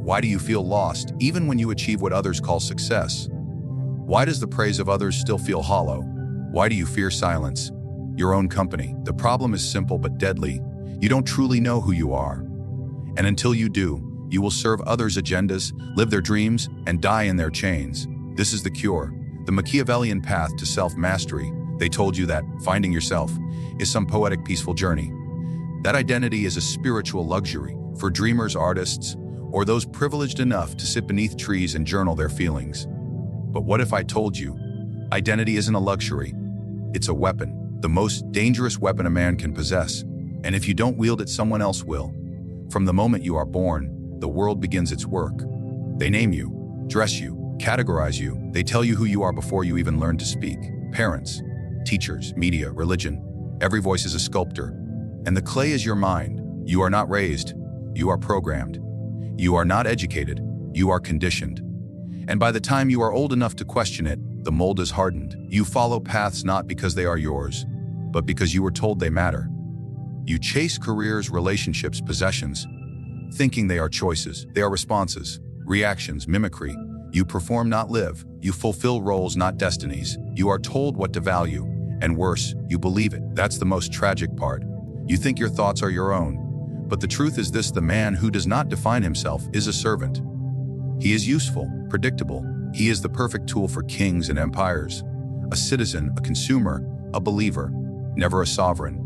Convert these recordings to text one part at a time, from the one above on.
Why do you feel lost, even when you achieve what others call success? Why does the praise of others still feel hollow? Why do you fear silence? Your own company. The problem is simple but deadly. You don't truly know who you are. And until you do, you will serve others' agendas, live their dreams, and die in their chains. This is the cure, the Machiavellian path to self-mastery. They told you that finding yourself is some poetic, peaceful journey. That identity is a spiritual luxury for dreamers, artists, or those privileged enough to sit beneath trees and journal their feelings. But what if I told you, identity isn't a luxury, it's a weapon, the most dangerous weapon a man can possess. And if you don't wield it, someone else will. From the moment you are born, the world begins its work. They name you, dress you, categorize you. They tell you who you are before you even learn to speak. Parents, teachers, media, religion, every voice is a sculptor. And the clay is your mind. You are not raised, you are programmed. You are not educated, you are conditioned. And by the time you are old enough to question it, the mold is hardened. You follow paths not because they are yours, but because you were told they matter. You chase careers, relationships, possessions, thinking they are choices. They are responses, reactions, mimicry. You perform, not live. You fulfill roles, not destinies. You are told what to value, and worse, you believe it. That's the most tragic part. You think your thoughts are your own. But the truth is this: the man who does not define himself is a servant. He is useful, predictable. He is the perfect tool for kings and empires. A citizen, a consumer, a believer, never a sovereign.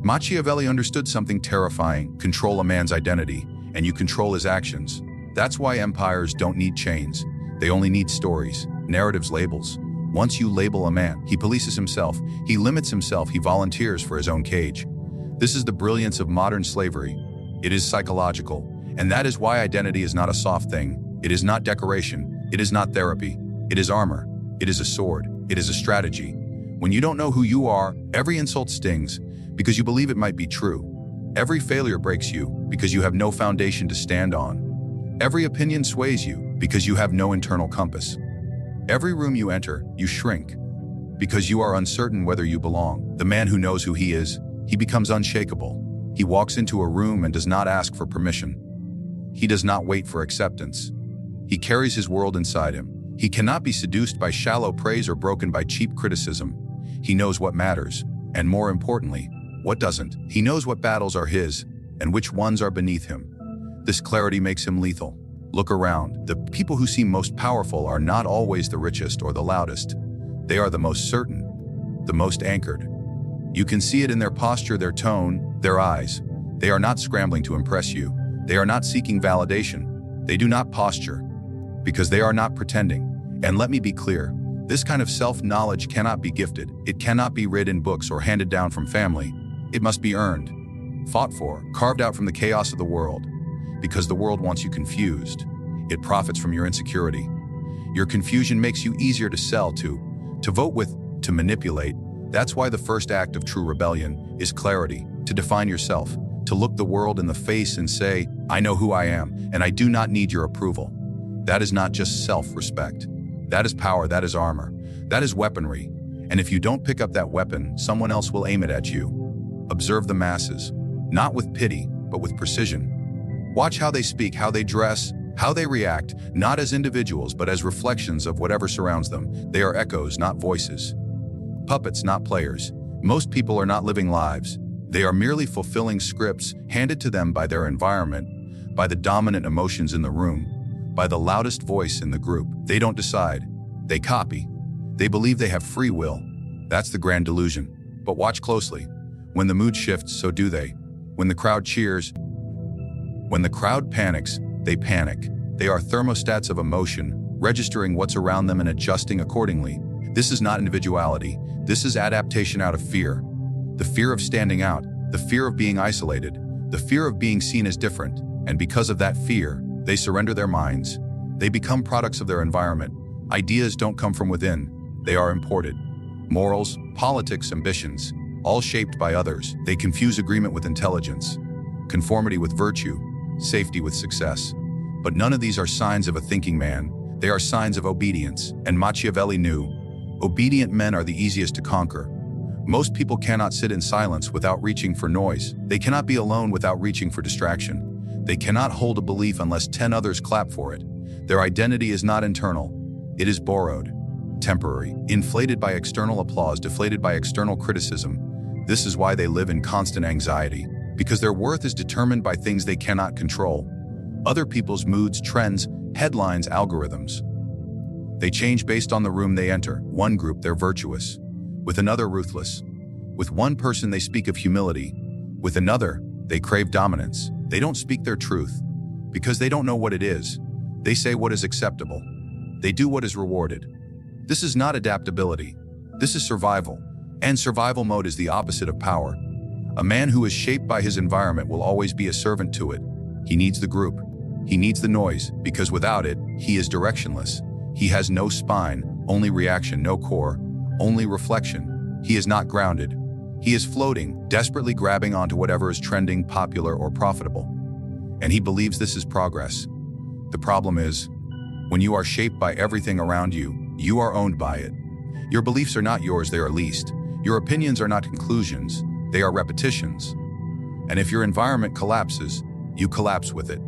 Machiavelli understood something terrifying: control a man's identity, and you control his actions. That's why empires don't need chains. They only need stories, narratives, labels. Once you label a man, he polices himself, he limits himself, he volunteers for his own cage. This is the brilliance of modern slavery. It is psychological, and that is why identity is not a soft thing. It is not decoration. It is not therapy. It is armor. It is a sword. It is a strategy. When you don't know who you are, every insult stings because you believe it might be true. Every failure breaks you because you have no foundation to stand on. Every opinion sways you because you have no internal compass. Every room you enter, you shrink because you are uncertain whether you belong. The man who knows who he is, he becomes unshakable. He walks into a room and does not ask for permission. He does not wait for acceptance. He carries his world inside him. He cannot be seduced by shallow praise or broken by cheap criticism. He knows what matters, and more importantly, what doesn't. He knows what battles are his and which ones are beneath him. This clarity makes him lethal. Look around. The people who seem most powerful are not always the richest or the loudest. They are the most certain, the most anchored. You can see it in their posture, their tone, their eyes. They are not scrambling to impress you. They are not seeking validation. They do not posture because they are not pretending. And let me be clear, this kind of self-knowledge cannot be gifted. It cannot be read in books or handed down from family. It must be earned, fought for, carved out from the chaos of the world. Because the world wants you confused. It profits from your insecurity. Your confusion makes you easier to sell to vote with, to manipulate. That's why the first act of true rebellion is clarity, to define yourself, to look the world in the face and say, I know who I am, and I do not need your approval. That is not just self-respect. That is power, that is armor, that is weaponry. And if you don't pick up that weapon, someone else will aim it at you. Observe the masses, not with pity, but with precision. Watch how they speak, how they dress, how they react, not as individuals, but as reflections of whatever surrounds them. They are echoes, not voices. Puppets, not players. Most people are not living lives. They are merely fulfilling scripts handed to them by their environment, by the dominant emotions in the room, by the loudest voice in the group. They don't decide. They copy. They believe they have free will. That's the grand delusion. But watch closely. When the mood shifts, so do they. When the crowd cheers, when the crowd panics, they panic. They are thermostats of emotion, registering what's around them and adjusting accordingly. This is not individuality. This is adaptation out of fear. The fear of standing out, the fear of being isolated, the fear of being seen as different. And because of that fear, they surrender their minds. They become products of their environment. Ideas don't come from within. They are imported. Morals, politics, ambitions, all shaped by others. They confuse agreement with intelligence, conformity with virtue, safety with success. But none of these are signs of a thinking man. They are signs of obedience. And Machiavelli knew, obedient men are the easiest to conquer. Most people cannot sit in silence without reaching for noise. They cannot be alone without reaching for distraction. They cannot hold a belief unless 10 others clap for it. Their identity is not internal. It is borrowed, temporary, inflated by external applause, deflated by external criticism. This is why they live in constant anxiety, because their worth is determined by things they cannot control. Other people's moods, trends, headlines, algorithms. They change based on the room they enter. One group, they're virtuous. With another, ruthless. With one person, they speak of humility. With another, they crave dominance. They don't speak their truth because they don't know what it is. They say what is acceptable. They do what is rewarded. This is not adaptability. This is survival. And survival mode is the opposite of power. A man who is shaped by his environment will always be a servant to it. He needs the group. He needs the noise, because without it, he is directionless. He has no spine, only reaction, no core, only reflection. He is not grounded. He is floating, desperately grabbing onto whatever is trending, popular, or profitable. And he believes this is progress. The problem is, when you are shaped by everything around you, you are owned by it. Your beliefs are not yours, they are leased. Your opinions are not conclusions, they are repetitions. And if your environment collapses, you collapse with it.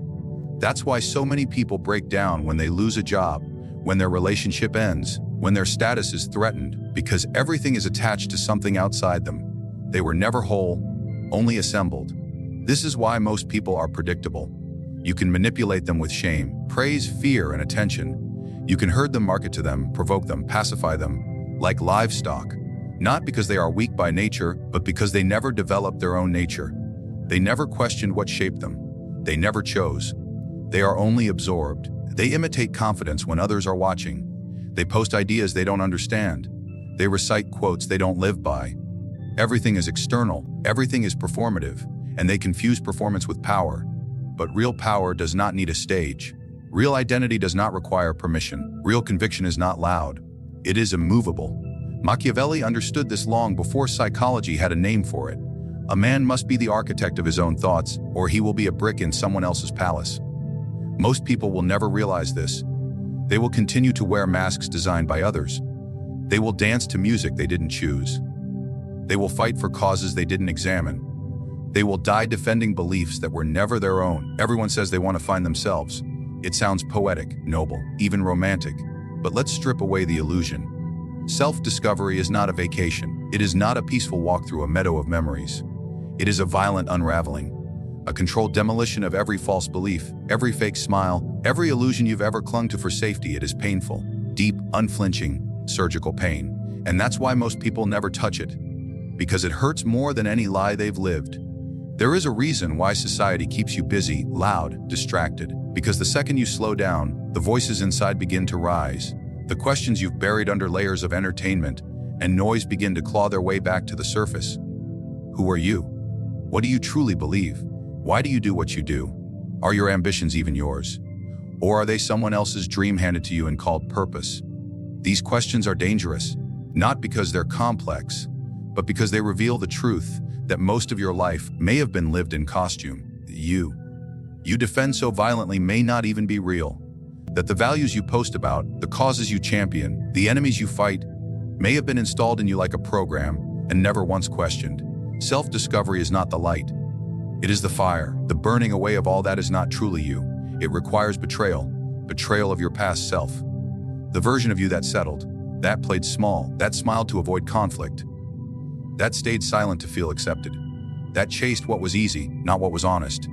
That's why so many people break down when they lose a job, when their relationship ends, when their status is threatened, because everything is attached to something outside them. They were never whole, only assembled. This is why most people are predictable. You can manipulate them with shame, praise, fear, and attention. You can herd them, market to them, provoke them, pacify them, like livestock. Not because they are weak by nature, but because they never developed their own nature. They never questioned what shaped them. They never chose. They are only absorbed. They imitate confidence when others are watching. They post ideas they don't understand. They recite quotes they don't live by. Everything is external, everything is performative, and they confuse performance with power. But real power does not need a stage. Real identity does not require permission. Real conviction is not loud. It is immovable. Machiavelli understood this long before psychology had a name for it. A man must be the architect of his own thoughts, or he will be a brick in someone else's palace. Most people will never realize this. They will continue to wear masks designed by others. They will dance to music they didn't choose. They will fight for causes they didn't examine. They will die defending beliefs that were never their own. Everyone says they want to find themselves. It sounds poetic, noble, even romantic. But let's strip away the illusion. Self-discovery is not a vacation. It is not a peaceful walk through a meadow of memories. It is a violent unraveling. A controlled demolition of every false belief, every fake smile, every illusion you've ever clung to for safety. It is painful, deep, unflinching, surgical pain. And that's why most people never touch it. Because it hurts more than any lie they've lived. There is a reason why society keeps you busy, loud, distracted. Because the second you slow down, the voices inside begin to rise. The questions you've buried under layers of entertainment and noise begin to claw their way back to the surface. Who are you? What do you truly believe? Why do you do what you do? Are your ambitions even yours? Or are they someone else's dream handed to you and called purpose? These questions are dangerous, not because they're complex, but because they reveal the truth that most of your life may have been lived in costume. You defend so violently may not even be real. That the values you post about, the causes you champion, the enemies you fight, may have been installed in you like a program and never once questioned. Self-discovery is not the light. It is the fire, the burning away of all that is not truly you. It requires betrayal of your past self. The version of you that settled, that played small, that smiled to avoid conflict, that stayed silent to feel accepted, that chased what was easy, not what was honest.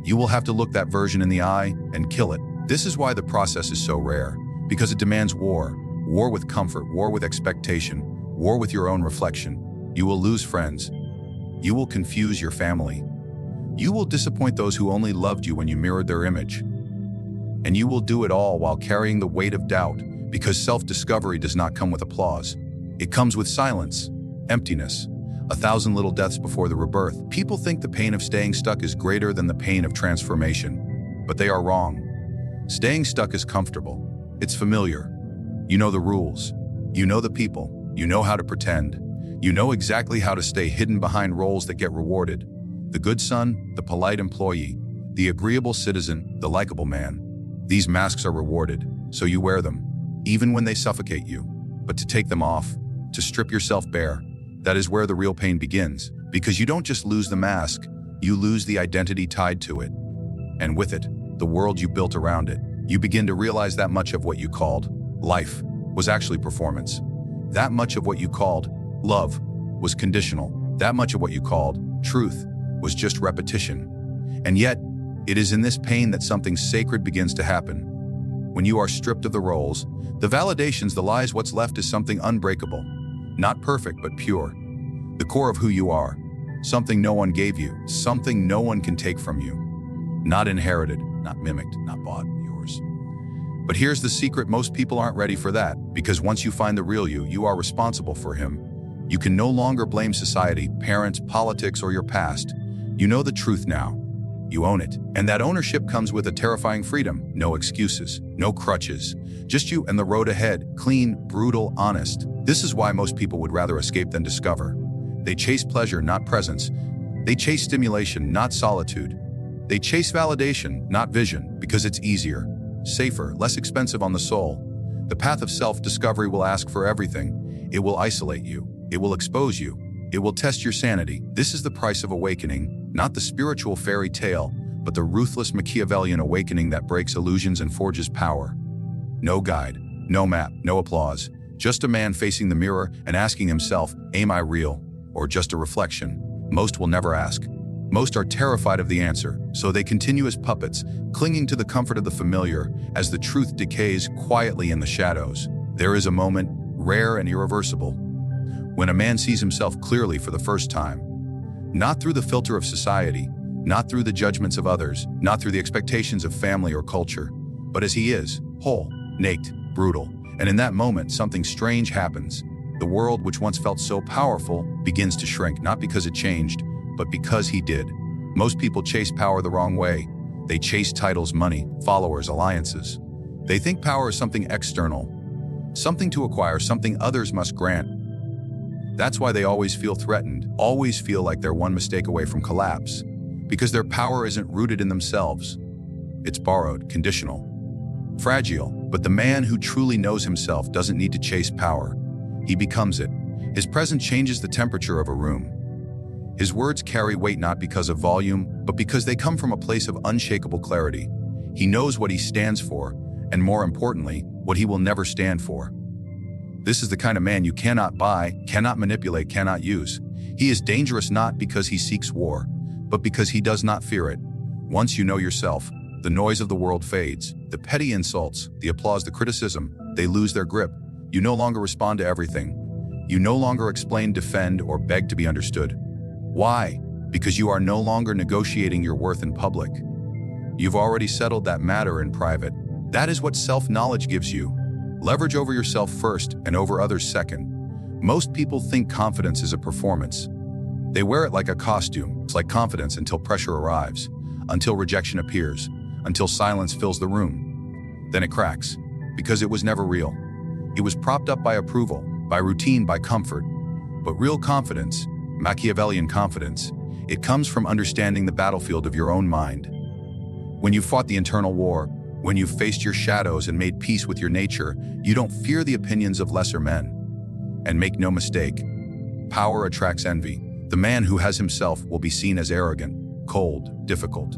You will have to look that version in the eye and kill it. This is why the process is so rare, because it demands war. War with comfort, war with expectation, war with your own reflection. You will lose friends. You will confuse your family. You will disappoint those who only loved you when you mirrored their image. And you will do it all while carrying the weight of doubt, because self-discovery does not come with applause. It comes with silence, emptiness, 1,000 little deaths before the rebirth. People think the pain of staying stuck is greater than the pain of transformation, but they are wrong. Staying stuck is comfortable. It's familiar. You know the rules. You know the people. You know how to pretend. You know exactly how to stay hidden behind roles that get rewarded. The good son, the polite employee, the agreeable citizen, the likable man. These masks are rewarded, so you wear them, even when they suffocate you. But to take them off, to strip yourself bare, that is where the real pain begins. Because you don't just lose the mask, you lose the identity tied to it. And with it, the world you built around it. You begin to realize that much of what you called life was actually performance. That much of what you called love was conditional. That much of what you called truth was just repetition. And yet, it is in this pain that something sacred begins to happen. When you are stripped of the roles, the validations, the lies, what's left is something unbreakable. Not perfect, but pure. The core of who you are. Something no one gave you. Something no one can take from you. Not inherited, not mimicked, not bought, yours. But here's the secret: most people aren't ready for that, because once you find the real you, you are responsible for him. You can no longer blame society, parents, politics, or your past. You know the truth now. You own it. And that ownership comes with a terrifying freedom. No excuses, no crutches. Just you and the road ahead, clean, brutal, honest. This is why most people would rather escape than discover. They chase pleasure, not presence. They chase stimulation, not solitude. They chase validation, not vision, because it's easier, safer, less expensive on the soul. The path of self-discovery will ask for everything. It will isolate you. It will expose you. It will test your sanity. This is the price of awakening, not the spiritual fairy tale, but the ruthless Machiavellian awakening that breaks illusions and forges power. No guide, no map, no applause. Just a man facing the mirror and asking himself, am I real, or just a reflection? Most will never ask. Most are terrified of the answer, so they continue as puppets, clinging to the comfort of the familiar as the truth decays quietly in the shadows. There is a moment, rare and irreversible, when a man sees himself clearly for the first time. Not through the filter of society, not through the judgments of others, not through the expectations of family or culture, but as he is, whole, naked, brutal. And in that moment, something strange happens. The world, which once felt so powerful, begins to shrink, not because it changed, but because he did. Most people chase power the wrong way. They chase titles, money, followers, alliances. They think power is something external, something to acquire, something others must grant. That's why they always feel threatened, always feel like they're one mistake away from collapse, because their power isn't rooted in themselves. It's borrowed, conditional, fragile. But the man who truly knows himself doesn't need to chase power. He becomes it. His presence changes the temperature of a room. His words carry weight not because of volume, but because they come from a place of unshakable clarity. He knows what he stands for, and more importantly, what he will never stand for. This is the kind of man you cannot buy, cannot manipulate, cannot use. He is dangerous not because he seeks war, but because he does not fear it. Once you know yourself, the noise of the world fades. The petty insults, the applause, the criticism, they lose their grip. You no longer respond to everything. You no longer explain, defend, or beg to be understood. Why? Because you are no longer negotiating your worth in public. You've already settled that matter in private. That is what self-knowledge gives you. Leverage over yourself first and over others second. Most people think confidence is a performance. They wear it like a costume. It's like confidence until pressure arrives, until rejection appears, until silence fills the room. Then it cracks, because it was never real. It was propped up by approval, by routine, by comfort. But real confidence, Machiavellian confidence, it comes from understanding the battlefield of your own mind. When you've fought the internal war, when you've faced your shadows and made peace with your nature, you don't fear the opinions of lesser men. And make no mistake, power attracts envy. The man who has himself will be seen as arrogant, cold, difficult.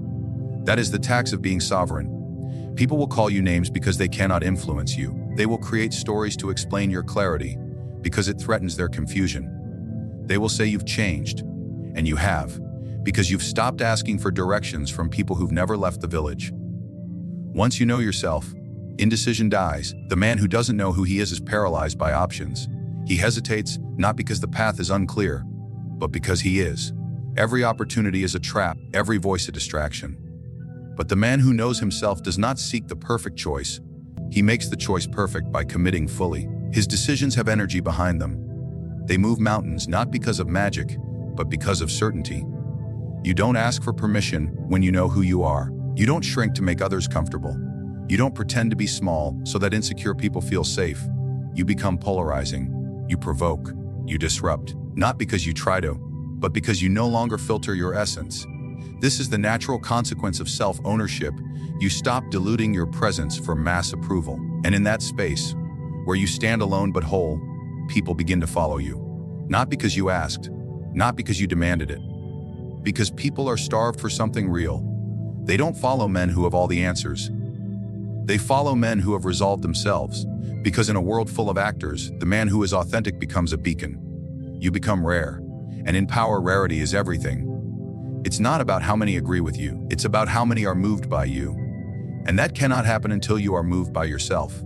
That is the tax of being sovereign. People will call you names because they cannot influence you. They will create stories to explain your clarity because it threatens their confusion. They will say you've changed, and you have, because you've stopped asking for directions from people who've never left the village. Once you know yourself, indecision dies. The man who doesn't know who he is paralyzed by options. He hesitates, not because the path is unclear, but because he is. Every opportunity is a trap, every voice a distraction. But the man who knows himself does not seek the perfect choice. He makes the choice perfect by committing fully. His decisions have energy behind them. They move mountains not because of magic, but because of certainty. You don't ask for permission when you know who you are. You don't shrink to make others comfortable. You don't pretend to be small so that insecure people feel safe. You become polarizing. You provoke. You disrupt. Not because you try to, but because you no longer filter your essence. This is the natural consequence of self-ownership. You stop diluting your presence for mass approval. And in that space, where you stand alone but whole, people begin to follow you. Not because you asked, not because you demanded it, because people are starved for something real. They don't follow men who have all the answers. They follow men who have resolved themselves, because in a world full of actors, the man who is authentic becomes a beacon. You become rare, and in power, rarity is everything. It's not about how many agree with you, it's about how many are moved by you. And that cannot happen until you are moved by yourself.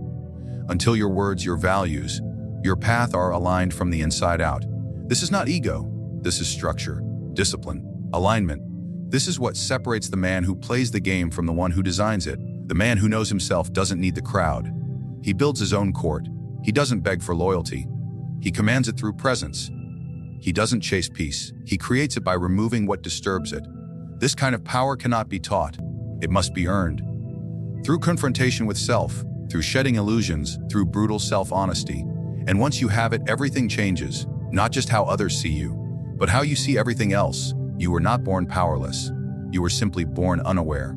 Until your words, your values, your path are aligned from the inside out. This is not ego, this is structure, discipline, alignment. This is what separates the man who plays the game from the one who designs it. The man who knows himself doesn't need the crowd. He builds his own court. He doesn't beg for loyalty. He commands it through presence. He doesn't chase peace. He creates it by removing what disturbs it. This kind of power cannot be taught. It must be earned. Through confrontation with self, through shedding illusions, through brutal self-honesty. And once you have it, everything changes. Not just how others see you, but how you see everything else. You were not born powerless. You were simply born unaware.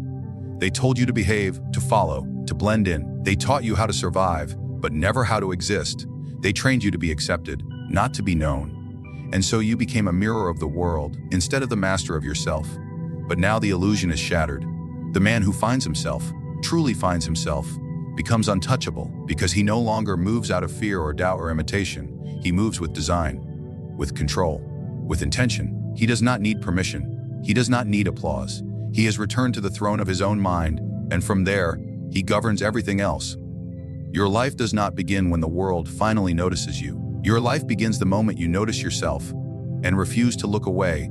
They told you to behave, to follow, to blend in. They taught you how to survive, but never how to exist. They trained you to be accepted, not to be known. And so you became a mirror of the world instead of the master of yourself. But now the illusion is shattered. The man who finds himself, truly finds himself, becomes untouchable because he no longer moves out of fear or doubt or imitation. He moves with design, with control, with intention. He does not need permission. He does not need applause. He has returned to the throne of his own mind, and from there, he governs everything else. Your life does not begin when the world finally notices you. Your life begins the moment you notice yourself and refuse to look away.